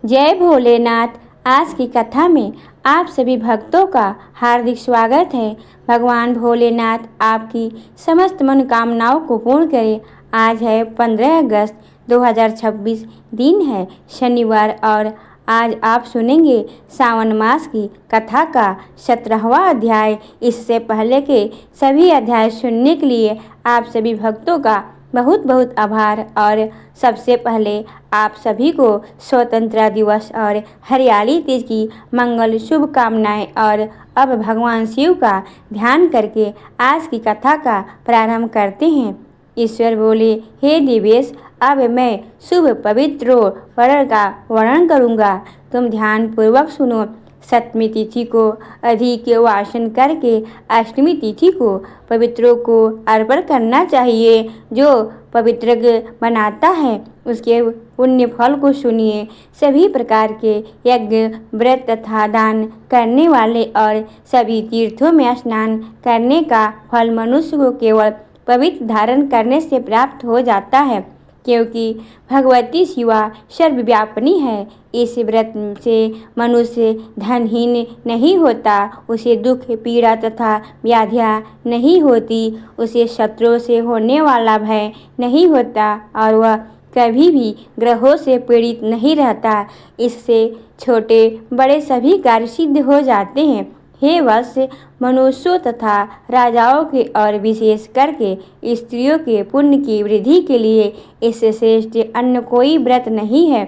जय भोलेनाथ। आज की कथा में आप सभी भक्तों का हार्दिक स्वागत है। भगवान भोलेनाथ आपकी समस्त मनोकामनाओं को पूर्ण करें। आज है 15 अगस्त 2026, दिन है शनिवार और आज आप सुनेंगे सावन मास की कथा का 17वां अध्याय। इससे पहले के सभी अध्याय सुनने के लिए आप सभी भक्तों का बहुत बहुत आभार। और सबसे पहले आप सभी को स्वतंत्रता दिवस और हरियाली तीज की मंगल शुभकामनाएं। और अब भगवान शिव का ध्यान करके आज की कथा का प्रारंभ करते हैं। ईश्वर बोले, हे देवेश, अब मैं शुभ पवित्र वर्ण का वर्णन करूँगा, तुम ध्यान पूर्वक सुनो। सप्तमी तिथि को अधिक वासन करके अष्टमी तिथि को पवित्रों को अर्पण करना चाहिए। जो पवित्र बनाता है उसके पुण्य फल को सुनिए। सभी प्रकार के यज्ञ, व्रत तथा दान करने वाले और सभी तीर्थों में स्नान करने का फल मनुष्य को केवल पवित्र धारण करने से प्राप्त हो जाता है, क्योंकि भगवती शिवा सर्वव्यापिनी है। इस व्रत से मनुष्य धनहीन नहीं होता, उसे दुख, पीड़ा तथा व्याधियाँ नहीं होती, उसे शत्रुओं से होने वाला भय नहीं होता और वह कभी भी ग्रहों से पीड़ित नहीं रहता। इससे छोटे बड़े सभी कार्य सिद्ध हो जाते हैं। हे वत्स, मनुष्यों तथा राजाओं के और विशेष करके स्त्रियों के पुण्य की वृद्धि के लिए इससे श्रेष्ठ अन्य कोई व्रत नहीं है।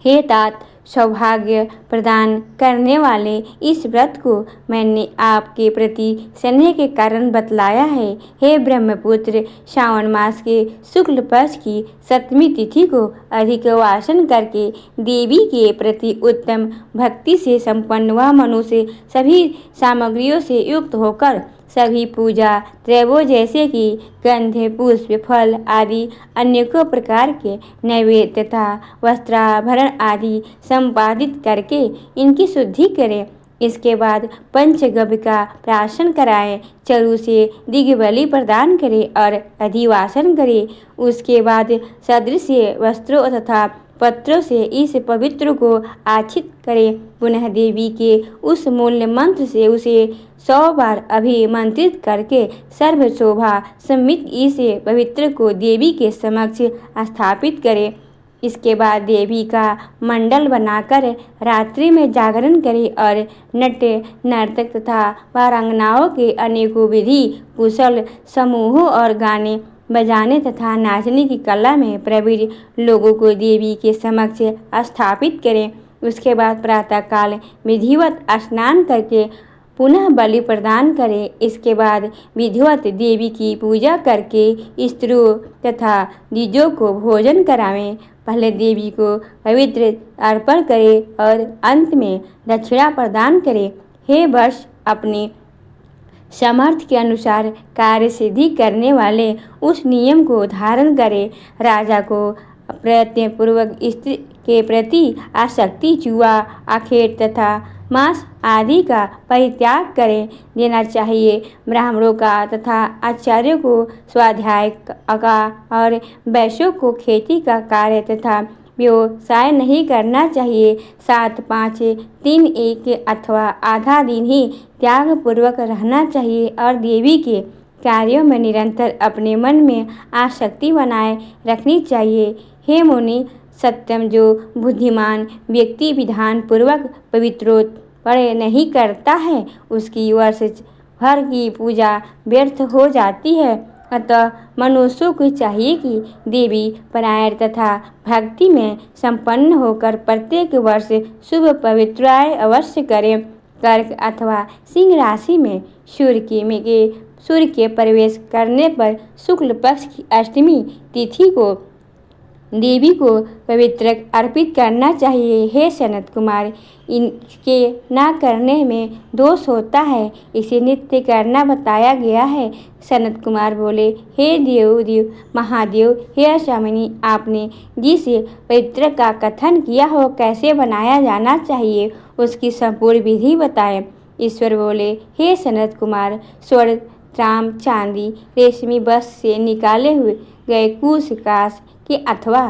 हे तात, सौभाग्य प्रदान करने वाले इस व्रत को मैंने आपके प्रति स्नेह के कारण बतलाया है। हे ब्रह्मपुत्र, श्रावण मास के शुक्ल पक्ष की सप्तमी तिथि को अधिक वासन करके देवी के प्रति उत्तम भक्ति से संपन्न वह मनुष्य सभी सामग्रियों से युक्त होकर सभी पूजा द्रव्यों जैसे कि गंध, पुष्प, फल आदि अनेकों प्रकार के नैवेद्य तथा वस्त्राभरण आदि संपादित करके इनकी शुद्धि करे। इसके बाद पंचगव्य का प्राशन कराए, चरु से दिग्बलि प्रदान करे और अधिवासन करे। उसके बाद सदृश वस्त्रों तथा पत्रों से इस पवित्र को आच्छित करे। पुनः देवी के उस मूल्य मंत्र से उसे 100 बार अभिमंत्रित करके सर्व शोभा सम्मित इस पवित्र को देवी के समक्ष स्थापित करे। इसके बाद देवी का मंडल बनाकर रात्रि में जागरण करे और नट नर्तक तथा वारांगनाओं के अनेकों विधि कुशल समूहों और गाने बजाने तथा नाचने की कला में प्रवीण लोगों को देवी के समक्ष स्थापित करें। उसके बाद प्रातःकाल विधिवत स्नान करके पुनः बलि प्रदान करें। इसके बाद विधिवत देवी की पूजा करके स्त्रियों तथा द्विजों को भोजन करावें। पहले देवी को पवित्र अर्पण करें और अंत में दक्षिणा प्रदान करें। हे वर्ष, अपने सामर्थ्य के अनुसार कार्य सिद्धि करने वाले उस नियम को धारण करें। राजा को प्रयत्नपूर्वक स्त्री के प्रति आसक्ति, जुआ, आखेट तथा मांस आदि का परित्याग करें देना चाहिए। ब्राह्मणों का तथा आचार्यों को स्वाध्याय का और वैश्यों को खेती का कार्य तथा व्यवसाय नहीं करना चाहिए। 7, 5, 3, 1 अथवा आधा दिन ही त्याग पूर्वक रहना चाहिए और देवी के कार्यों में निरंतर अपने मन में आसक्ति बनाए रखनी चाहिए। हे मुनि सत्यम, जो बुद्धिमान व्यक्ति विधान पूर्वक पवित्रोत्पन्न नहीं करता है उसकी वर्ष भर की पूजा व्यर्थ हो जाती है। अतः मनुष्यों को चाहिए कि देवी परायण तथा भक्ति में संपन्न होकर प्रत्येक वर्ष शुभ पवित्राय अवश्य करें। कर्क अथवा सिंह राशि में सूर्य के प्रवेश करने पर शुक्ल पक्ष की अष्टमी तिथि को देवी को पवित्र अर्पित करना चाहिए। हे सनत कुमार, इनके न करने में दोष होता है, इसे नित्य करना बताया गया है। सनत कुमार बोले, हे देव महादेव, हे स्वामिनी, आपने जिस पवित्र का कथन किया हो कैसे बनाया जाना चाहिए उसकी संपूर्ण विधि बताएं। ईश्वर बोले, हे सनत कुमार, स्वर्ण, ताम, चांदी, रेशमी वस्त्र से निकाले हुए गए कुश काश के अथवा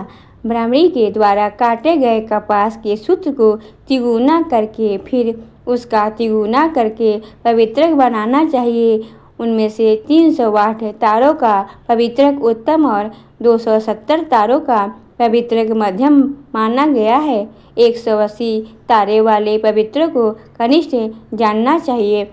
ब्राह्मणी के द्वारा काटे गए कपास के सूत्र को तिगुना करके फिर उसका तिगुना करके पवित्रक बनाना चाहिए। उनमें से 308 तारों का पवित्रक उत्तम और 270 तारों का पवित्रक मध्यम माना गया है। 180 तारे वाले पवित्र को कनिष्ठ जानना चाहिए।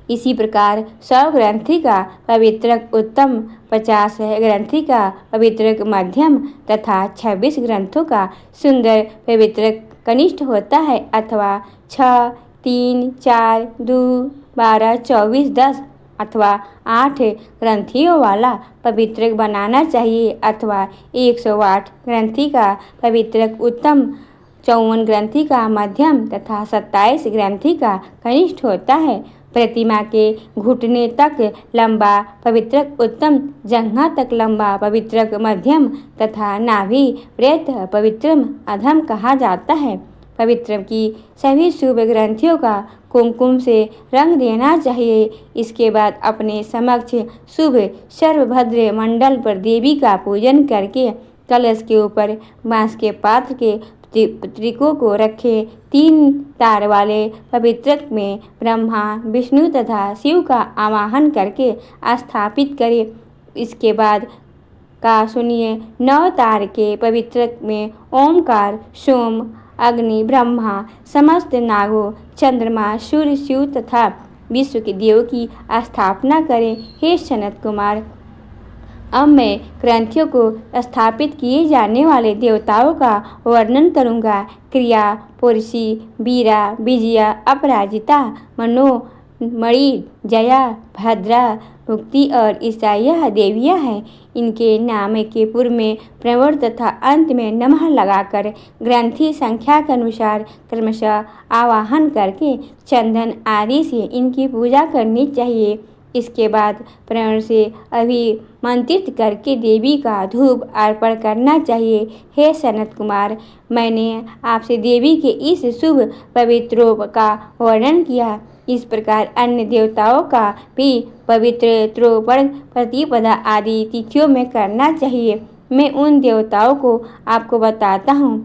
इसी प्रकार 100 ग्रंथि का पवित्रक उत्तम, 50 ग्रंथि का पवित्रक मध्यम तथा 26 ग्रंथों का सुंदर पवित्रक कनिष्ठ होता है, अथवा 6, 3, 4, 2, 12, 24, 10 अथवा 8 ग्रंथियों वाला पवित्रक बनाना चाहिए, अथवा 108 ग्रंथि का पवित्रक उत्तम, 54 ग्रंथि का मध्यम तथा 27 ग्रंथि का कनिष्ठ होता है। प्रतिमा के घुटने तक लंबा पवित्रक उत्तम, जंघा तक लंबा पवित्रक मध्यम तथा नाभि पर्यंत पवित्रम अधम कहा जाता है। पवित्रम की सभी शुभ ग्रंथियों का कुमकुम से रंग देना चाहिए। इसके बाद अपने समक्ष शुभ सर्वभद्र मंडल पर देवी का पूजन करके कलश के ऊपर बांस के पात्र के पत्रिकों को रखे। 3 तार वाले पवित्रक में ब्रह्मा, विष्णु तथा शिव का आवाहन करके स्थापित करें। इसके बाद का सुनिए 9 तार के पवित्रक में ओमकार, सोम, अग्नि, ब्रह्मा, समस्त नागों, चंद्रमा, सूर्य, शिव तथा विश्व के देव की स्थापना करें। हे सनत कुमार, अब मैं ग्रंथियों को स्थापित किए जाने वाले देवताओं का वर्णन करूँगा। क्रिया, पुरुषी, वीरा, विजया, अपराजिता, मनोमणि, जया, भद्रा, मुक्ति और ईसा यह देवियाँ हैं। इनके नाम के पूर्व में प्रवण तथा अंत में नमः लगाकर ग्रंथि संख्या के अनुसार क्रमशः आवाहन करके चंदन आदि से इनकी पूजा करनी चाहिए। इसके बाद प्रण से अभिमंत्रित करके देवी का धूप अर्पण करना चाहिए। हे सनत कुमार, मैंने आपसे देवी के इस शुभ पवित्र रूप का वर्णन किया। इस प्रकार अन्य देवताओं का भी पवित्रोपण प्रतिपदा आदि तिथियों में करना चाहिए। मैं उन देवताओं को आपको बताता हूँ।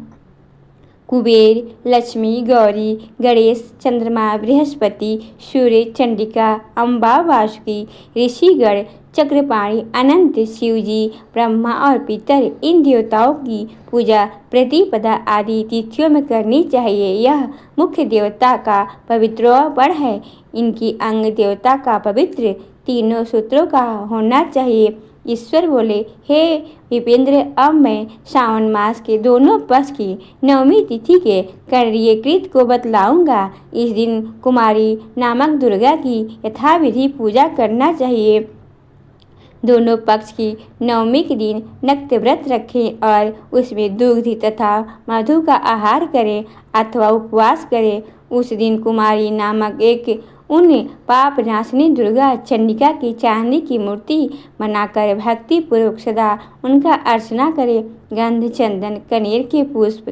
कुबेर, लक्ष्मी, गौरी, गणेश, चंद्रमा, बृहस्पति, सूर्य, चंडिका, अम्बा, वासुकी, ऋषिगण, चक्रपाणि, अनंत, शिवजी, ब्रह्मा और पितर, इन देवताओं की पूजा प्रतिपदा आदि तिथियों में करनी चाहिए। यह मुख्य देवता का पवित्रोपण है। इनकी अंग देवता का पवित्र तीनों सूत्रों का होना चाहिए। ईश्वर बोले, हे विपेंद्र, अब मैं श्रावण मास के दोनों पक्ष की 9वीं तिथि के करणीय कृत को बतलाऊंगा। इस दिन कुमारी नामक दुर्गा की यथाविधि पूजा करना चाहिए। दोनों पक्ष की 9वीं के दिन नक्त व्रत रखें और उसमें दुग्ध तथा मधु का आहार करें अथवा उपवास करें। उस दिन कुमारी नामक एक उन पाप नाशनी दुर्गा चंडिका की चांदी की मूर्ति बनाकर भक्ति पूर्वक सदा उनका अर्चना करें। गंध, चंदन, कनेर के पुष्प,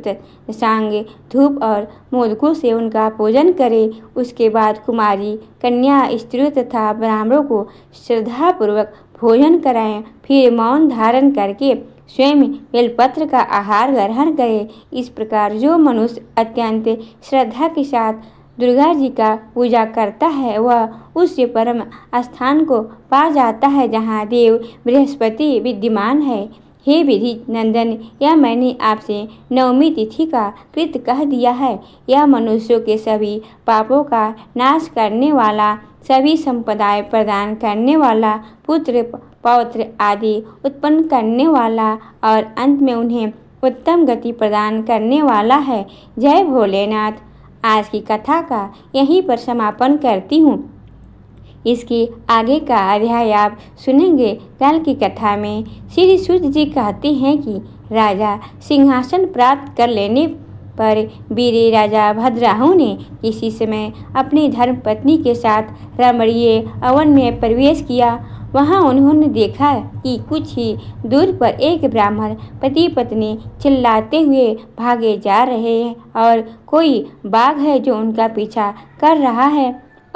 सांग, धूप और मोदकों से उनका पूजन करें। उसके बाद कुमारी कन्या, स्त्रियों तथा ब्राह्मणों को श्रद्धापूर्वक भोजन कराएं। फिर मौन धारण करके स्वयं बेलपत्र का आहार ग्रहण करें। इस प्रकार जो मनुष्य अत्यंत श्रद्धा के साथ दुर्गा जी का पूजा करता है वह उस परम स्थान को पा जाता है जहाँ देव बृहस्पति विद्यमान है। हे विधि नंदन, यह मैंने आपसे 9वीं तिथि का कृत कह दिया है। यह मनुष्यों के सभी पापों का नाश करने वाला, सभी संपदाएं प्रदान करने वाला, पुत्र पौत्र आदि उत्पन्न करने वाला और अंत में उन्हें उत्तम गति प्रदान करने वाला है। जय भोलेनाथ। आज की कथा का यहीं पर समापन करती हूँ। इसके आगे का अध्याय आप सुनेंगे। कल की कथा में श्री सूत जी कहते हैं कि राजा सिंहासन प्राप्त कर लेने पर वीर राजा भद्राहु ने किसी समय अपनी धर्मपत्नी के साथ रमणीय अवन में प्रवेश किया। वहां उन्होंने देखा कि कुछ ही दूर पर एक ब्राह्मण पति पत्नी चिल्लाते हुए भागे जा रहे हैं और कोई बाघ है जो उनका पीछा कर रहा है।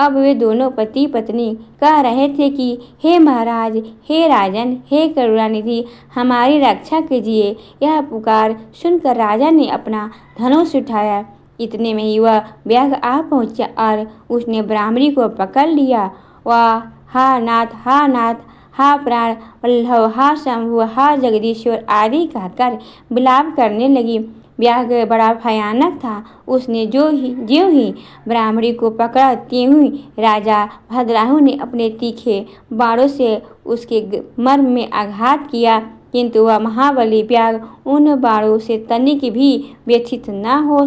अब वे दोनों पति पत्नी कह रहे थे कि हे महाराज, हे राजन, हे करुणानिधि, हमारी रक्षा कीजिए। यह पुकार सुनकर राजा ने अपना धनुष उठाया। इतने में ही वह व्याघ्र आ पहुंचा और उसने ब्राह्मणी को पकड़ लिया। वह हा नाथ, हा नाथ, हा प्राण वल्लभ, हा शंभु, हा जगदीश्वर आदि कहकर विलाप करने लगी। व्याघ्र बड़ा भयानक था। उसने ज्यों ही ब्राह्मणी को पकड़ा, त्यों ही राजा भद्रायु ने अपने तीखे बाणों से उसके मर्म में आघात किया, किंतु वह महाबली व्याघ्र उन बाणों से तनिक भी व्यथित न हो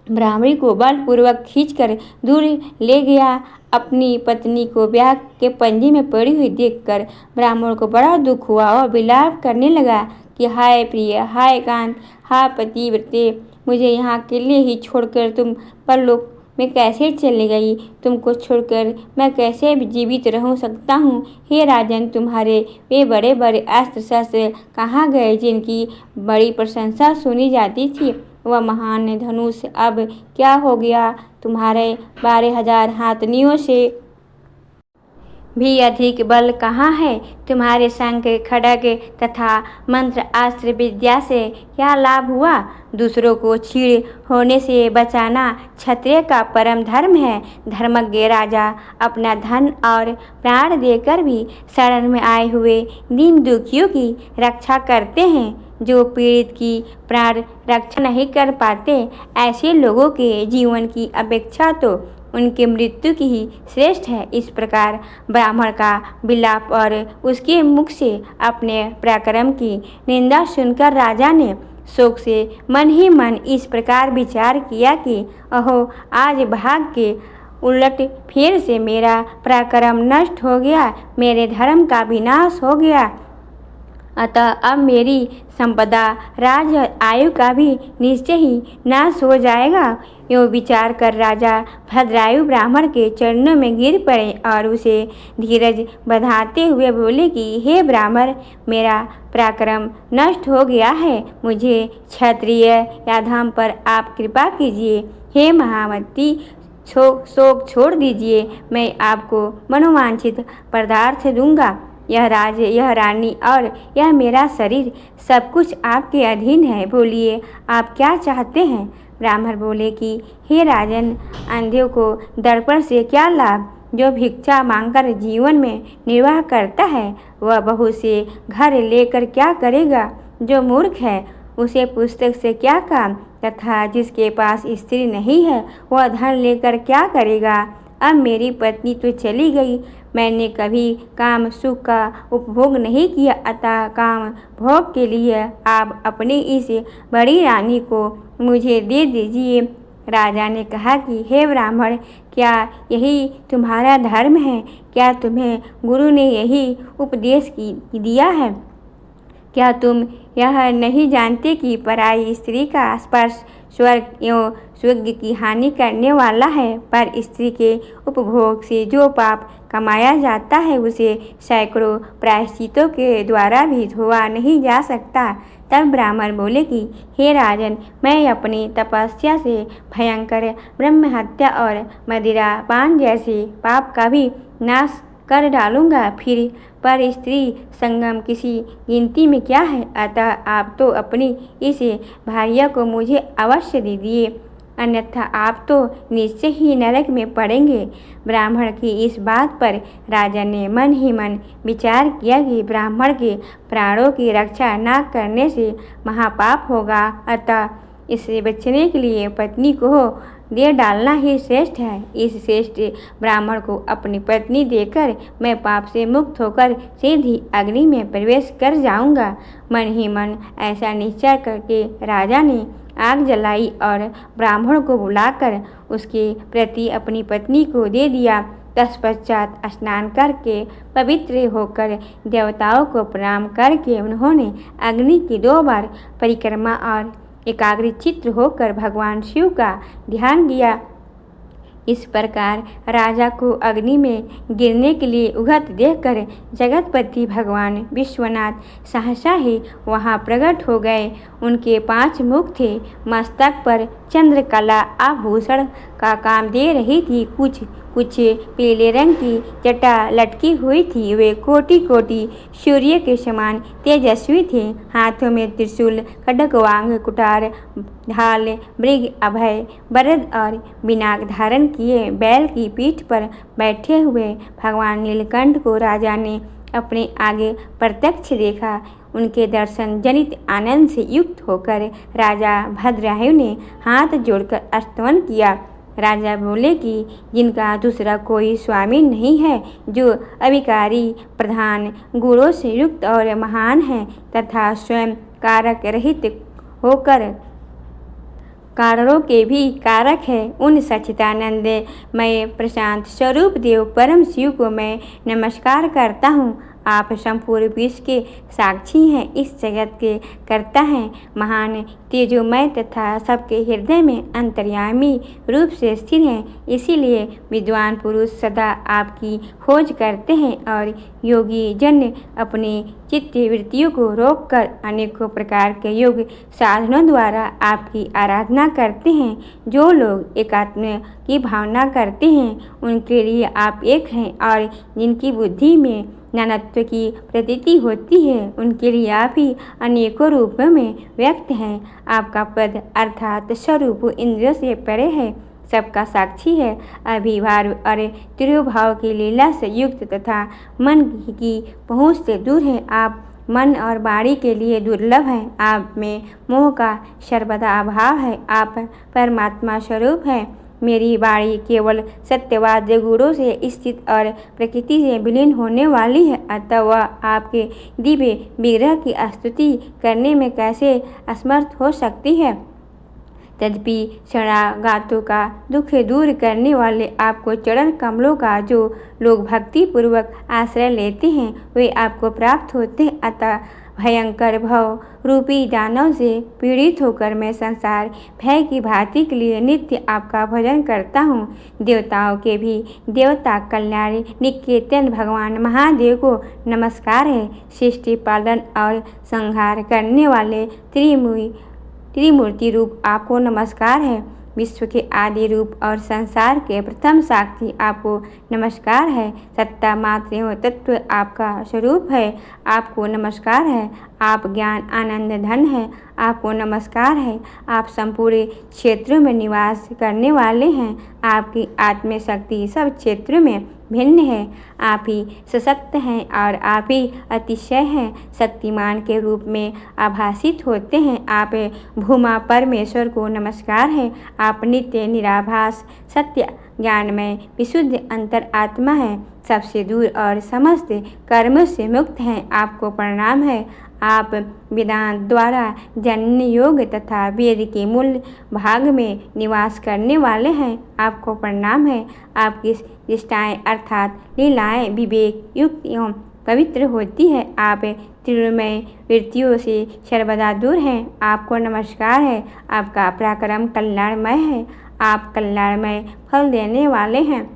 ब्राह्मणी को बलपूर्वक खींचकर दूर ले गया। अपनी पत्नी को व्याघ्र के पंजे में पड़ी हुई देखकर ब्राह्मण को बड़ा दुख हुआ। वह विलाप करने लगा कि हाय प्रिय, हाय कांत, हाय पतिव्रते, मुझे यहाँ अकेले ही छोड़कर तुम परलोक में कैसे चली गई? तुमको छोड़कर मैं कैसे जीवित रह सकता हूँ? हे राजन, तुम्हारे वे बड़े बड़े अस्त्र शस्त्र कहाँ गए जिनकी बड़ी प्रशंसा सुनी जाती थी? वह महान धनुष अब क्या हो गया? तुम्हारे 12,000 हाथनियों से भी अधिक बल कहाँ है? तुम्हारे शंख, खड्ग तथा मंत्र अस्त्र विद्या से क्या लाभ हुआ? दूसरों को छीड़ होने से बचाना क्षत्रिय का परम धर्म है। धर्मज्ञ राजा अपना धन और प्राण देकर भी शरण में आए हुए दीन दुखियों की रक्षा करते हैं। जो पीड़ित की प्राण रक्षा नहीं कर पाते, ऐसे लोगों के जीवन की अपेक्षा तो उनकी मृत्यु की ही श्रेष्ठ है। इस प्रकार ब्राह्मण का विलाप और उसके मुख से अपने पराक्रम की निंदा सुनकर राजा ने शोक से मन ही मन इस प्रकार विचार किया कि अहो, आज भाग के उलट फेर से मेरा पराक्रम नष्ट हो गया, मेरे धर्म का विनाश हो गया। अतः अब मेरी संपदा, राज आयु का भी निश्चय ही नाश हो जाएगा। यो विचार कर राजा भद्रायु ब्राह्मण के चरणों में गिर पड़े और उसे धीरज बंधाते हुए बोले कि हे ब्राह्मण, मेरा पराक्रम नष्ट हो गया है, मुझे क्षत्रिय याधाम पर आप कृपा कीजिए। हे महामती, शोक छोड़ दीजिए, मैं आपको मनोवांछित पदार्थ दूंगा। यह राज्य, यह रानी और यह मेरा शरीर सब कुछ आपके अधीन है। बोलिए, आप क्या चाहते हैं? ब्राह्मण बोले कि हे राजन, अंधों को दर्पण से क्या लाभ? जो भिक्षा मांगकर जीवन में निर्वाह करता है, वह बहू से घर लेकर क्या करेगा? जो मूर्ख है, उसे पुस्तक से क्या काम? तथा जिसके पास स्त्री नहीं है, वह धन लेकर क्या करेगा? अब मेरी पत्नी तो चली गई, मैंने कभी काम सुख का उपभोग नहीं किया, अतः काम भोग के लिए आप अपनी इस बड़ी रानी को मुझे दे दीजिए। राजा ने कहा कि हे ब्राह्मण, क्या यही तुम्हारा धर्म है? क्या तुम्हें गुरु ने यही उपदेश दिया है? क्या तुम यह नहीं जानते कि पराई स्त्री का स्पर्श स्वर्ग एवं स्वर्ग की हानि करने वाला है? पर स्त्री के उपभोग से जो पाप कमाया जाता है, उसे सैकड़ों प्रायश्चितों के द्वारा भी धोआ नहीं जा सकता। तब ब्राह्मण बोले कि हे राजन, मैं अपनी तपस्या से भयंकर ब्रह्म हत्या और मदिरा पान जैसे पाप का भी नाश कर डालूंगा। फिर पर स्त्री संगम किसी गिनती में क्या है? अतः आप तो अपनी इस भार्या को मुझे अवश्य दीजिए, अन्यथा आप तो निश्चय ही नरक में पड़ेंगे। ब्राह्मण की इस बात पर राजा ने मन ही मन विचार किया कि ब्राह्मण के प्राणों की रक्षा न करने से महापाप होगा, अतः इससे बचने के लिए पत्नी को दे डालना ही श्रेष्ठ है। इस श्रेष्ठ ब्राह्मण को अपनी पत्नी देकर मैं पाप से मुक्त होकर सीधी अग्नि में प्रवेश कर जाऊंगा। मन ही मन ऐसा निश्चय करके राजा ने आग जलाई और ब्राह्मण को बुलाकर उसके प्रति अपनी पत्नी को दे दिया। तत्पश्चात स्नान करके पवित्र होकर देवताओं को प्रणाम करके उन्होंने अग्नि की 2 बार परिक्रमा और एकाग्रचित्त होकर भगवान शिव का ध्यान किया। इस प्रकार राजा को अग्नि में गिरने के लिए उगत देखकर जगतपति भगवान विश्वनाथ सहसा ही वहाँ प्रकट हो गए। उनके 5 मुख थे, मस्तक पर चंद्रकला आभूषण का काम दे रही थी। कुछ कुछ पीले रंग की जटा लटकी हुई थी। वे कोटि कोटि सूर्य के समान तेजस्वी थे। हाथों में त्रिशूल, खड्ग, वांग, कुठार, ढाल, मृग, अभय, वरद और बिनाक धारण किए बैल की पीठ पर बैठे हुए भगवान नीलकंठ को राजा ने अपने आगे प्रत्यक्ष देखा। उनके दर्शन जनित आनंद से युक्त होकर राजा भद्रायु ने हाथ जोड़कर स्तवन किया। राजा बोले कि जिनका दूसरा कोई स्वामी नहीं है, जो अविकारी, प्रधान, गुणों से युक्त और महान है तथा स्वयं कारक रहित होकर कारणों के भी कारक है, उन सच्चिदानंद मैं प्रशांत स्वरूप देव परम शिव को मैं नमस्कार करता हूँ। आप संपूर्ण विश्व के साक्षी हैं, इस जगत के कर्ता हैं, महान तेजोमय तथा सबके हृदय में अंतर्यामी रूप से स्थिर हैं। इसीलिए विद्वान पुरुष सदा आपकी खोज करते हैं और योगी जन अपनी चित्त वृत्तियों को रोककर अनेकों प्रकार के योग साधनों द्वारा आपकी आराधना करते हैं। जो लोग एकात्म की भावना करते हैं उनके लिए आप एक हैं, और जिनकी बुद्धि में नानत्व की प्रतीति होती है उनके लिए आप ही अनेकों रूपों में व्यक्त हैं। आपका पद अर्थात स्वरूप इंद्रियों से परे है, सबका साक्षी है, अभिभाव और तिरुभाव की लीला से युक्त तथा मन की पहुँच से दूर है। आप मन और वाणी के लिए दुर्लभ हैं। आप में मोह का सर्वदा अभाव है। आप परमात्मा स्वरूप हैं। मेरी वाणी केवल सत्यवाद गुणों से स्थित और प्रकृति से विलीन होने वाली है, अतः वह आपके दिव्य विग्रह की स्तुति करने में कैसे असमर्थ हो सकती है। तदपि शरणागतों का दुख दूर करने वाले आपको चरण कमलों का जो लोग भक्ति पूर्वक आश्रय लेते हैं वे आपको प्राप्त होते हैं। अतः भयंकर भव रूपी दानव से पीड़ित होकर मैं संसार भय की भांति के लिए नित्य आपका भजन करता हूँ। देवताओं के भी देवता कल्याण निकेतन भगवान महादेव को नमस्कार है। सृष्टि पालन और संहार करने वाले त्रिमूर्ति रूप आपको नमस्कार है। विश्व के आदि रूप और संसार के प्रथम साक्षी आपको नमस्कार है। सत्ता मात्र एवं तत्व आपका स्वरूप है, आपको नमस्कार है। आप ज्ञान आनंद धन है, आपको नमस्कार है। आप संपूर्ण क्षेत्रों में निवास करने वाले हैं। आपकी आत्म शक्ति सब क्षेत्रों में भिन्न है। आप ही सशक्त हैं और आप ही अतिशय हैं, शक्तिमान के रूप में आभासित होते हैं। आप भूमा परमेश्वर को नमस्कार है। आप नित्य निराभास सत्य ज्ञानमय विशुद्ध अंतर आत्मा है, सबसे दूर और समस्त कर्म से मुक्त हैं। आपको प्रणाम है। आप वेदांत द्वारा जन्य योग तथा वेद के मूल भाग में निवास करने वाले हैं। आपको प्रणाम है। आपकी चेष्टाएँ अर्थात लीलाएँ विवेक युक्त एवं पवित्र होती है। आप त्रिमय वृत्तियों से सर्वदा दूर हैं। आपको नमस्कार है। आपका पराक्रम कल्याणमय है। आप कल्याणमय फल देने वाले हैं।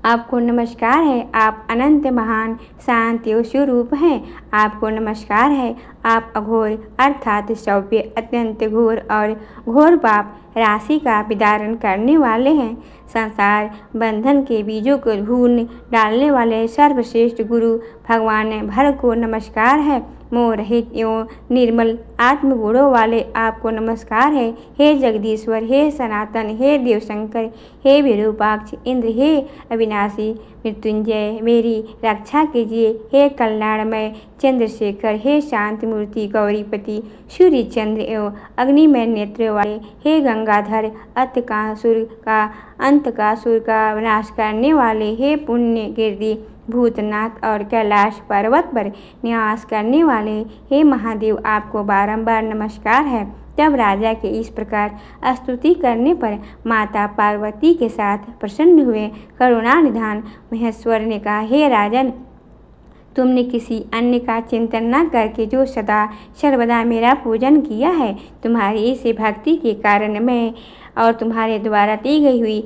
आपको नमस्कार है। आप अनंत महान शांत स्वरूप हैं। आपको नमस्कार है। आप अघोर अर्थात सौम्य अत्यंत घोर और घोर पाप राशि का विदारण करने वाले हैं। संसार बंधन के बीजों को भून डालने वाले सर्वश्रेष्ठ गुरु भगवान भर को नमस्कार है। मोह रहित एवं निर्मल आत्मगुणों वाले आपको नमस्कार है। हे जगदीश्वर, हे सनातन, हे देवशंकर, हे विरूपाक्ष इंद्र, हे अविनाशी मृत्युंजय, मेरी रक्षा कीजिए। हे कल्याणमय चंद्रशेखर, हे शांत मूर्ति गौरीपति, सूर्य चंद्र एवं अग्निमय नेत्र वाले, हे गंगाधर, अंत का सुर का विनाश करने वाले, हे पुण्य कीर्ति भूतनाथ और कैलाश पर्वत पर निवास करने वाले, हे महादेव, आपको बारंबार नमस्कार है। तब राजा के इस प्रकार स्तुति करने पर माता पार्वती के साथ प्रसन्न हुए करुणा निधान महेश्वर ने कहा, हे राजन, तुमने किसी अन्य का चिंतन न करके जो सदा सर्वदा मेरा पूजन किया है, तुम्हारी इस भक्ति के कारण मैं और तुम्हारे द्वारा दी गई हुई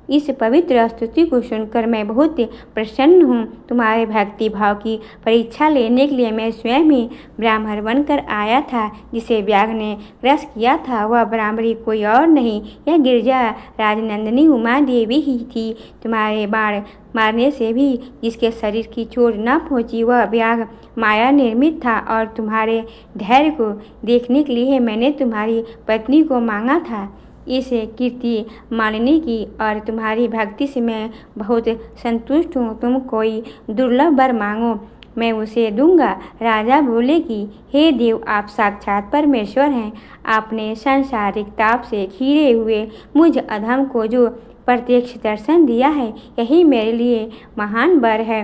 इस पवित्र स्तुति को सुनकर मैं बहुत प्रसन्न हूँ। तुम्हारे भक्ति भाव की परीक्षा लेने के लिए मैं स्वयं ही ब्राह्मण बनकर आया था। जिसे व्याघ्र ने ग्रस किया था वह ब्राह्मणी कोई और नहीं, यह गिरजा राजनंदिनी उमा देवी ही थी। तुम्हारे बाण मारने से भी जिसके शरीर की चोट न पहुंची वह व्याघ्र माया निर्मित था, और तुम्हारे धैर्य को देखने के लिए मैंने तुम्हारी पत्नी को मांगा था। इस कीर्ति मानने की और तुम्हारी भक्ति से मैं बहुत संतुष्ट हूँ। तुम कोई दुर्लभ वर मांगो, मैं उसे दूंगा। राजा बोले कि हे देव, आप साक्षात परमेश्वर हैं। आपने सांसारिक ताप से घिरे हुए मुझ अधम को जो प्रत्यक्ष दर्शन दिया है, यही मेरे लिए महान वर है।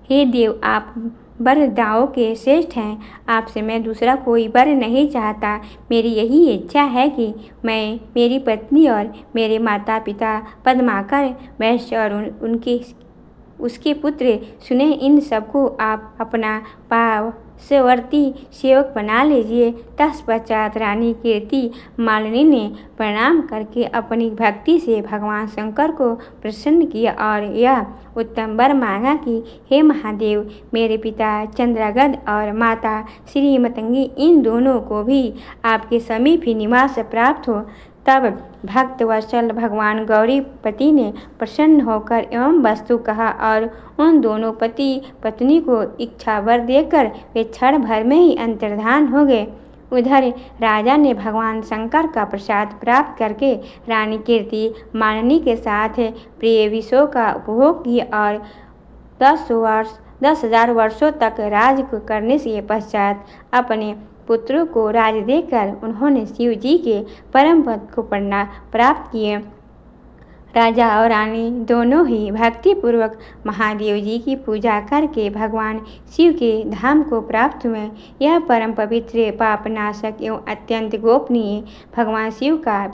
हे देव, आप वरदाओं के श्रेष्ठ हैं। आपसे मैं दूसरा कोई वर नहीं चाहता। मेरी यही इच्छा है कि मैं, मेरी पत्नी और मेरे माता पिता पद्माकर, वैश्य और उनके उसके पुत्र सुने, इन सबको आप अपना पार्श्ववर्ती सेवक बना लीजिए। तत्पश्चात रानी कीर्ति मालिनी ने प्रणाम करके अपनी भक्ति से भगवान शंकर को प्रसन्न किया और यह उत्तम वर मांगा कि हे महादेव, मेरे पिता चंद्रगद और माता श्रीमतंगी, इन दोनों को भी आपके समीप ही निवास प्राप्त हो। तब भक्त वत्सल भगवान गौरीपति ने प्रसन्न होकर एवं वस्तु कहा और उन दोनों पति पत्नी को इच्छा वर देकर वे क्षण भर में ही अंतर्धान हो गए। उधर राजा ने भगवान शंकर का प्रसाद प्राप्त करके रानी कीर्ति मालिनी के साथ प्रिय विषयों का उपभोग किया और 10,000 वर्षों तक राज करने से पश्चात अपने पुत्रों को राज देकर उन्होंने शिव जी के परम पद को प्राप्त किए। राजा और रानी दोनों ही भक्तिपूर्वक महादेव जी की पूजा करके भगवान शिव के धाम को प्राप्त हुए। यह परम पवित्र पापनाशक एवं अत्यंत गोपनीय भगवान शिव का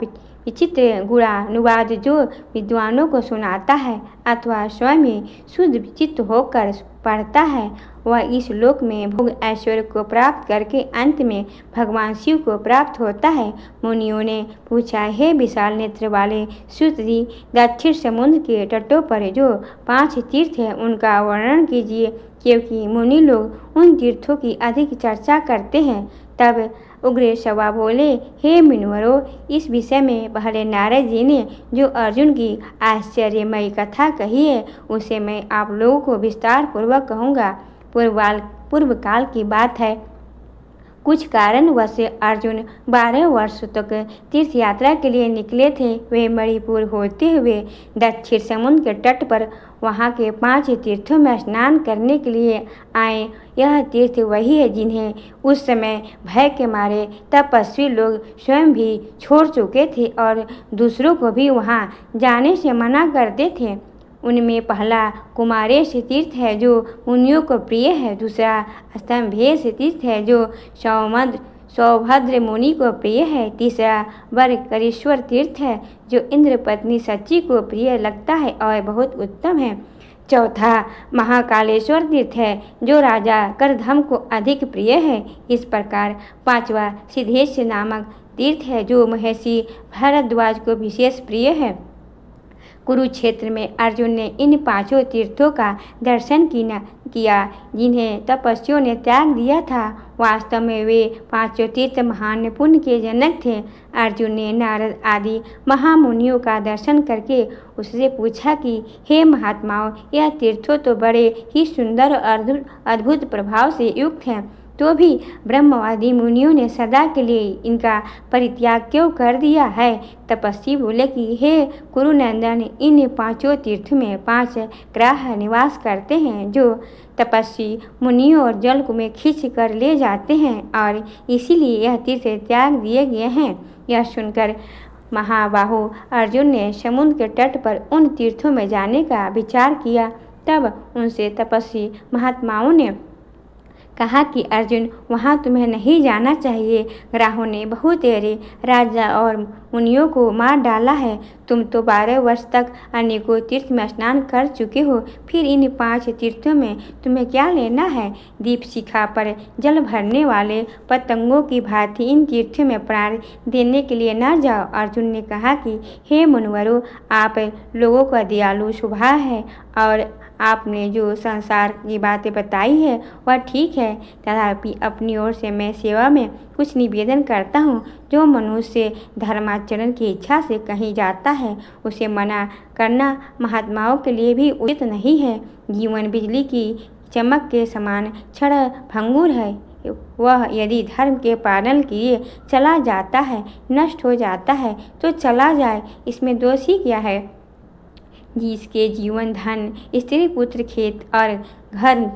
विचित्र गुणानुवाद जो विद्वानों को सुनाता है अथवा स्वयं शुद्ध विचित्र होकर पढ़ता है, वह इस लोक में भोग ऐश्वर्य को प्राप्त करके अंत में भगवान शिव को प्राप्त होता है। मुनियों ने पूछा, हे विशाल नेत्र वाले सूत जी, दक्षिण समुद्र के तटों पर जो 5 तीर्थ हैं उनका वर्णन कीजिए, क्योंकि मुनि लोग उन तीर्थों की अधिक चर्चा करते हैं। तब उग्र सवा बोले, हे मुनिवरों, इस विषय में पहले नारद जी ने जो अर्जुन की आश्चर्यमयी कथा कही है उसे मैं आप लोगों को विस्तार पूर्वक कहूँगा। पूर्व काल की बात है। कुछ कारणवश अर्जुन 12 वर्ष तक तीर्थ यात्रा के लिए निकले थे। वे मणिपुर होते हुए दक्षिण समुद्र के तट पर वहाँ के 5 तीर्थों में स्नान करने के लिए आए। यह तीर्थ वही है जिन्हें उस समय भय के मारे तपस्वी लोग स्वयं भी छोड़ चुके थे और दूसरों को भी वहाँ जाने से मना करते थे। उनमें पहला कुमारेश तीर्थ है जो मुनियों को प्रिय है, दूसरा स्तंभेश तीर्थ है जो सौभद्र मुनि को प्रिय है, तीसरा वरकरीश्वर तीर्थ है जो इंद्र पत्नी सची को प्रिय लगता है और बहुत उत्तम है, चौथा महाकालेश्वर तीर्थ है जो राजा करधम को अधिक प्रिय है। इस प्रकार 5वां सिद्धेश नामक तीर्थ है जो महर्षि भारद्वाज को विशेष प्रिय है। कुरुक्षेत्र में अर्जुन ने इन 5 तीर्थों का दर्शन किया जिन्हें तपस्वियों ने त्याग दिया था। वास्तव में वे 5 तीर्थ महान पुण्य के जनक थे। अर्जुन ने नारद आदि महामुनियों का दर्शन करके उससे पूछा कि हे महात्माओं, यह तीर्थों तो बड़े ही सुंदर और अद्भुत प्रभाव से युक्त हैं, तो भी ब्रह्मवादी मुनियों ने सदा के लिए इनका परित्याग क्यों कर दिया है। तपस्वी बोले कि हे कुरुनंदन, इन 5 तीर्थों में 5 ग्रह निवास करते हैं जो तपस्वी मुनियों और जल में खींच कर ले जाते हैं और इसीलिए यह तीर्थ त्याग दिए गए हैं। यह सुनकर महाबाहु अर्जुन ने समुद्र के तट पर उन तीर्थों में जाने का विचार किया। तब उनसे तपस्वी महात्माओं ने कहा कि अर्जुन, वहाँ तुम्हें नहीं जाना चाहिए। ग्राहों ने बहुत तेरे राजा और मुनियों को मार डाला है। तुम तो 12 वर्ष तक अनेकों तीर्थ में स्नान कर चुके हो, फिर इन 5 तीर्थों में तुम्हें क्या लेना है? दीप शिखा पर जल भरने वाले पतंगों की भांति इन तीर्थों में प्राण देने के लिए न जाओ। अर्जुन ने कहा कि हे मुनिवरों, आप लोगों का दयालु स्वभाव है और आपने जो संसार की बातें बताई है वह ठीक है, तथापि अपनी ओर से मैं सेवा में कुछ निवेदन करता हूँ। जो मनुष्य धर्माचरण की इच्छा से कहीं जाता है, उसे मना करना महात्माओं के लिए भी उचित नहीं है। जीवन बिजली की चमक के समान क्षण भंगुर है। वह यदि धर्म के पालन के लिए चला जाता है, नष्ट हो जाता है तो चला जाए, इसमें दोष ही क्या है? जिसके जीवन धन, स्त्री पुत्र, खेत और घर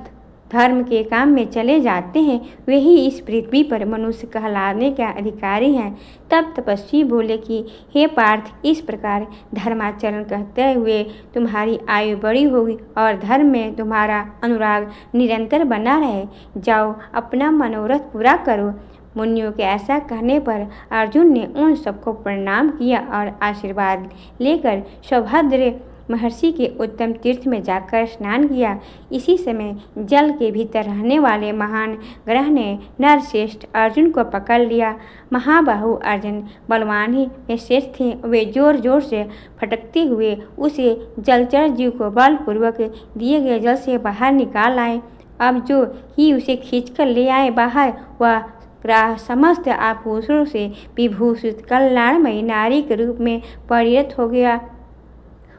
धर्म के काम में चले जाते हैं, वे ही इस पृथ्वी पर मनुष्य कहलाने का अधिकारी हैं। तब तपस्वी बोले कि हे पार्थ, इस प्रकार धर्माचरण करते हुए तुम्हारी आयु बड़ी होगी और धर्म में तुम्हारा अनुराग निरंतर बना रहे। जाओ, अपना मनोरथ पूरा करो। मुनियों के ऐसा कहने पर अर्जुन ने उन सबको प्रणाम किया और आशीर्वाद लेकर सौभद्र महर्षि के उत्तम तीर्थ में जाकर स्नान किया। इसी समय जल के भीतर रहने वाले महान ग्रह ने नरश्रेष्ठ अर्जुन को पकड़ लिया। महाबाहु अर्जुन बलवान ही में श्रेष्ठ थे। वे जोर जोर से फटकते हुए उसे जलचर जीव को बलपूर्वक दिए गए जल से बाहर निकाल आए। अब जो ही उसे खींचकर ले आए बाहर, वह ग्राह समस्त आभूषणों से विभूषित कल्याणमयी नारी के रूप में परिणत हो गया।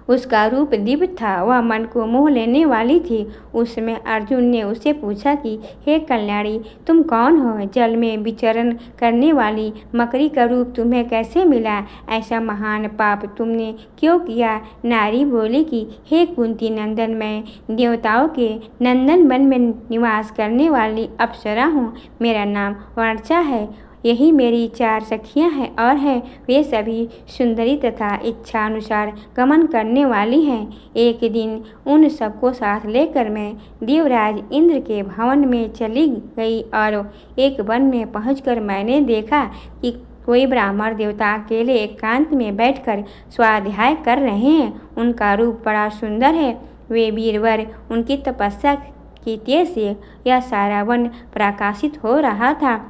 उसका रूप दिव्य था, वह मन को मोह लेने वाली थी। उस समय अर्जुन ने उससे पूछा कि हे कल्याणी, तुम कौन हो? जल में विचरण करने वाली मकड़ी का रूप तुम्हें कैसे मिला? ऐसा महान पाप तुमने क्यों किया? नारी बोली कि हे कुंती नंदन, मैं देवताओं के नंदन वन में निवास करने वाली अप्सरा हूँ। मेरा नाम वर्चा है। यही मेरी 4 सखियां हैं और हैं वे सभी सुंदरी तथा इच्छा अनुसार गमन करने वाली हैं। एक दिन उन सबको साथ लेकर मैं देवराज इंद्र के भवन में चली गई और एक वन में पहुंचकर मैंने देखा कि कोई ब्राह्मण देवता अकेले एकांत में बैठकर स्वाध्याय कर रहे हैं। उनका रूप बड़ा सुंदर है। वे वीरवर, उनकी तपस्या की तेज से यह सारा वन प्रकाशित हो रहा था।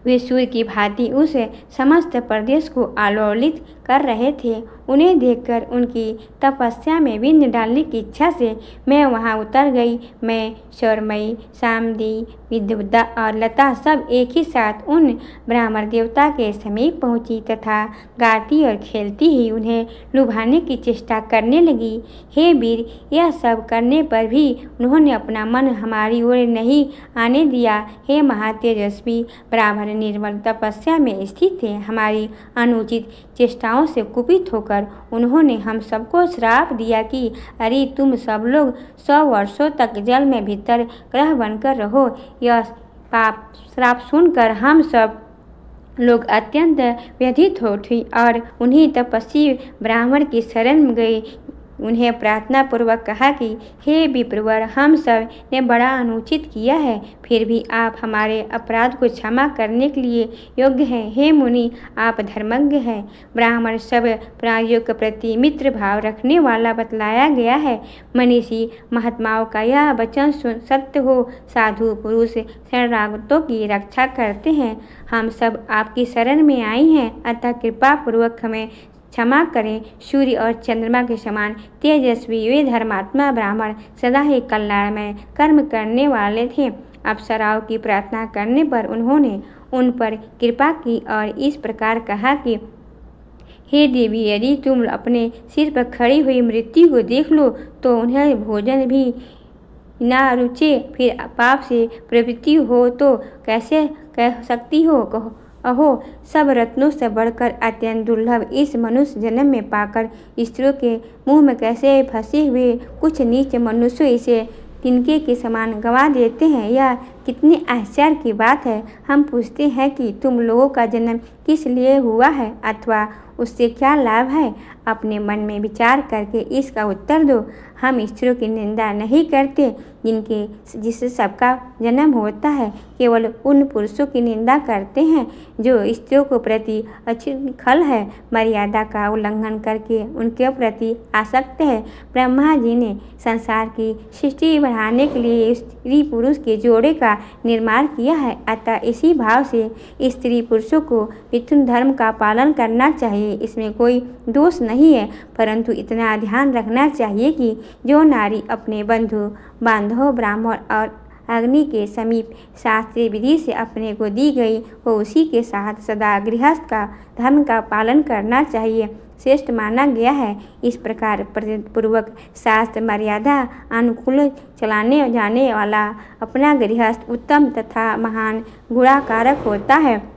वे सूर्य की भांति उस समस्त प्रदेश को आलोलित कर रहे थे। उन्हें देखकर उनकी तपस्या में विघ्न डालने की इच्छा से मैं वहां उतर गई। मैं शौरमयी, सामदी, विद्युदा और लता सब एक ही साथ उन ब्राह्मण देवता के समीप पहुंची तथा गाती और खेलती ही उन्हें लुभाने की चेष्टा करने लगी। हे वीर, यह सब करने पर भी उन्होंने अपना मन हमारी ओर नहीं आने दिया। हे महातेजस्वी ब्राह्मण, निर्मल तपस्या में स्थित थे। हमारी अनुचित चेष्टाओं से कुपित होकर उन्होंने हम सबको श्राप दिया कि अरे तुम सब लोग 100 वर्षों तक जल में भीतर ग्रह बनकर रहो। यह पाप श्राप सुनकर हम सब लोग अत्यंत व्यथित हो उठी और उन्हीं तपस्वी ब्राह्मण की शरण में गए। उन्हें प्रार्थना पूर्वक कहा कि हे विप्रवर, हम सब ने बड़ा अनुचित किया है, फिर भी आप हमारे अपराध को क्षमा करने के लिए योग्य हैं। हे मुनि, आप धर्मज्ञ हैं। ब्राह्मण सब प्राणियों के प्रति मित्र भाव रखने वाला बतलाया गया है। मनीषी महात्माओं का यह वचन सत्य हो। साधु पुरुष शरणागतों की रक्षा करते हैं। हम सब आपकी शरण में आई हैं, अतः कृपा पूर्वक हमें क्षमा करें। सूर्य और चंद्रमा के समान तेजस्वी वे धर्मात्मा ब्राह्मण सदा ही कल्याणमय कर्म करने वाले थे। अप्सराओं की प्रार्थना करने पर उन्होंने उन पर कृपा की और इस प्रकार कहा कि हे देवी, यदि तुम अपने सिर पर खड़ी हुई मृत्यु को देख लो तो उन्हें भोजन भी ना रुचे, फिर पाप से प्रवृत्ति हो तो कैसे कह सकती हो? कहो अहो, सब रत्नों से बढ़कर अत्यंत दुर्लभ इस मनुष्य जन्म में पाकर स्त्रियों के मुंह में कैसे फंसे हुए कुछ नीच मनुष्य इसे तिनके के समान गंवा देते हैं। यह कितनी आश्चर्य की बात है। हम पूछते हैं कि तुम लोगों का जन्म किस लिए हुआ है अथवा उससे क्या लाभ है? अपने मन में विचार करके इसका उत्तर दो। हम स्त्रियों की निंदा नहीं करते जिससे सबका जन्म होता है, केवल उन पुरुषों की निंदा करते हैं जो स्त्रियों के प्रति अछिखल है, मर्यादा का उल्लंघन करके उनके प्रति आसक्त है। ब्रह्मा जी ने संसार की सृष्टि बढ़ाने के लिए स्त्री पुरुष के जोड़े का निर्माण किया है, अतः इसी भाव से स्त्री पुरुषों को मिथुन धर्म का पालन करना चाहिए। इसमें कोई दोष नहीं है, परंतु इतना ध्यान रखना चाहिए कि जो नारी अपने बंधु बांधव ब्राह्मण और अग्नि के समीप शास्त्रीय विधि से अपने को दी गई वो उसी के साथ सदा गृहस्थ का धर्म का पालन करना चाहिए, श्रेष्ठ माना गया है। इस प्रकार पूर्वक शास्त्र मर्यादा अनुकूल चलाने जाने वाला अपना गृहस्थ उत्तम तथा महान गुणाकारक होता है,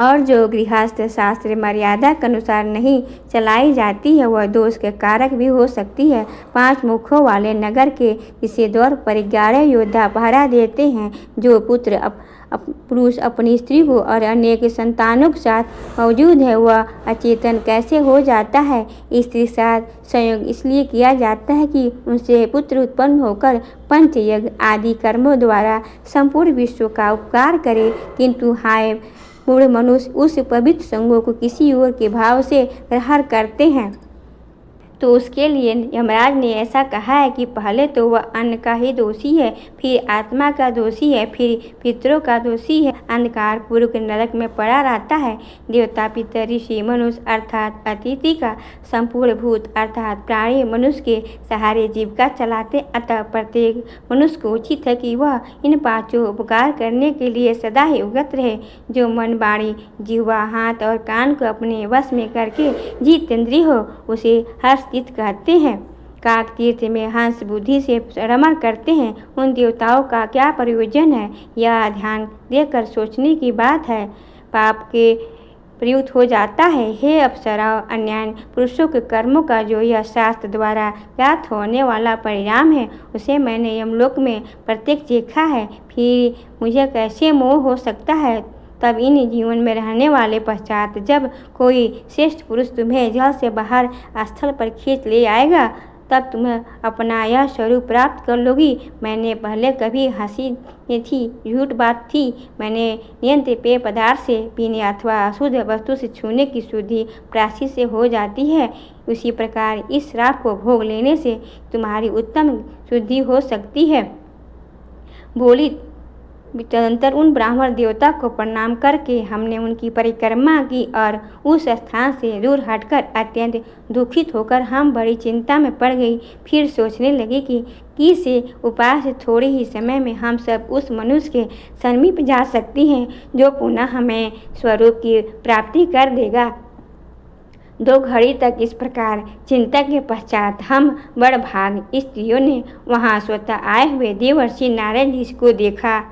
और जो गृहस्थ शास्त्र मर्यादा के अनुसार नहीं चलाई जाती है वह दोष के कारक भी हो सकती है। 5 मुखों वाले नगर के इसे द्वार पर 11 योद्धा पहरा देते हैं। जो पुत्र पुरुष अपनी स्त्री को और अनेक संतानों के साथ मौजूद है वह अचेतन कैसे हो जाता है? स्त्री साथ संयोग इसलिए किया जाता है कि उनसे पुत्र उत्पन्न होकर पंचयज्ञ आदि कर्मों द्वारा संपूर्ण विश्व का उपकार करे, किंतु हाय मूढ़ मनुष्य उस पवित्र संगों को किसी और के भाव से ग्रहण करते हैं, तो उसके लिए यमराज ने ऐसा कहा है कि पहले तो वह अन्न का ही दोषी है, फिर आत्मा का दोषी है, फिर पितरों का दोषी है, अंधकार पूर्वक नरक में पड़ा रहता है। देवता पितर ऋषि मनुष्य अर्थात अतिथि का संपूर्ण भूत अर्थात प्राणी मनुष्य के सहारे जीविका चलाते, अतः प्रत्येक मनुष्य को उचित है कि वह इन 5 उपकार करने के लिए सदा ही उगत रहे। जो मन वाणी जिह्वा हाथ और कान को अपने वश में करके जितेंद्रिय हो उसे हर्ष कहते हैं। काक तीर्थ में हंस बुद्धि से रमण करते हैं, उन देवताओं का क्या प्रयोजन है? यह ध्यान देकर सोचने की बात है। पाप के प्रयुक्त हो जाता है। हे अप्सराओं, अन्याय पुरुषों के कर्मों का जो यह शास्त्र द्वारा ज्ञात होने वाला परिणाम है उसे मैंने यमलोक में प्रत्यक्ष देखा है, फिर मुझे कैसे मोह हो सकता है? तब इन जीवन में रहने वाले पश्चात जब कोई श्रेष्ठ पुरुष तुम्हें जल से बाहर स्थल पर खींच ले आएगा तब तुम्हें अपना यह स्वरूप प्राप्त कर लोगी। मैंने पहले कभी हंसी थी, झूठ बात थी। मैंने नियंत्र पेय पदार्थ से पीने अथवा अशुद्ध वस्तु से छूने की शुद्धि प्रायश्चित से हो जाती है, उसी प्रकार इस श्राप को भोग लेने से तुम्हारी उत्तम शुद्धि हो सकती है। बोली तदंतर उन ब्राह्मण देवता को प्रणाम करके हमने उनकी परिक्रमा की और उस स्थान से दूर हटकर अत्यंत दुखित होकर हम बड़ी चिंता में पड़ गई। फिर सोचने लगे कि किसी उपाय से थोड़े ही समय में हम सब उस मनुष्य के समीप जा सकती हैं जो पुनः हमें स्वरूप की प्राप्ति कर देगा। 2 घड़ी तक इस प्रकार चिंता के पश्चात हम बड़भाग स्त्रियों ने वहाँ स्वतः आए हुए देवर्षि नारद जी को देखा।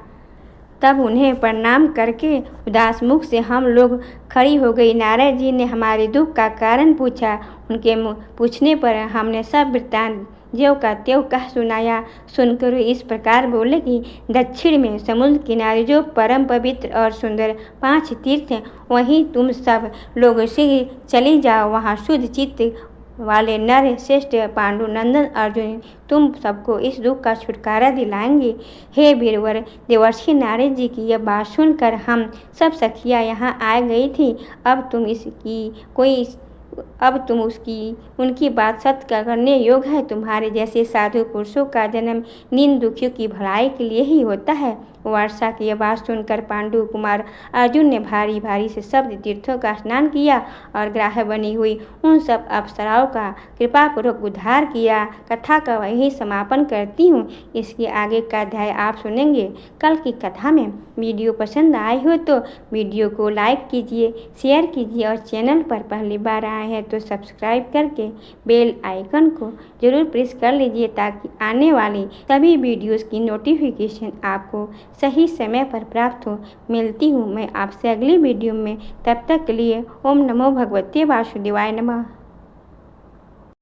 तब उन्हें प्रणाम करके उदास मुख से हम लोग खड़ी हो गई। नारद जी ने हमारे दुख का कारण पूछा। उनके पूछने पर हमने सब वृत्तांत ज्यों का त्यों कह सुनाया। सुनकर इस प्रकार बोले कि दक्षिण में समुद्र किनारे जो परम पवित्र और सुंदर 5 तीर्थ हैं वहीं तुम सब लोग से चली जाओ। वहाँ शुद्ध चित्त वाले नर श्रेष्ठ पांडु नंदन अर्जुन तुम सबको इस दुख का छुटकारा दिलाएंगे। हे वीरवर, देवर्षि नारद जी की यह बात सुनकर हम सब सखियाँ यहाँ आ गई थी। अब तुम उनकी बात सत्य करने योग्य है। तुम्हारे जैसे साधु पुरुषों का जन्म नीन दुखियों की भलाई के लिए ही होता है। वर्षा की यह बात सुनकर पांडु कुमार अर्जुन ने भारी भारी से शब्द तीर्थों का स्नान किया और ग्राह्य बनी हुई उन सब अप्सराओं का कृपापूर्वक उद्धार किया। कथा का वही समापन करती हूँ। इसके आगे का अध्याय आप सुनेंगे कल की कथा में। वीडियो पसंद आई हो तो वीडियो को लाइक कीजिए, शेयर कीजिए और चैनल पर पहली बार आए हैं तो सब्सक्राइब करके बेल आइकन को जरूर प्रेस कर लीजिए ताकि आने वाली सभी वीडियोस की नोटिफिकेशन आपको सही समय पर प्राप्त हो। मिलती हूँ मैं आपसे अगली वीडियो में, तब तक के लिए ओम नमो भगवते वासुदेवाय नमः।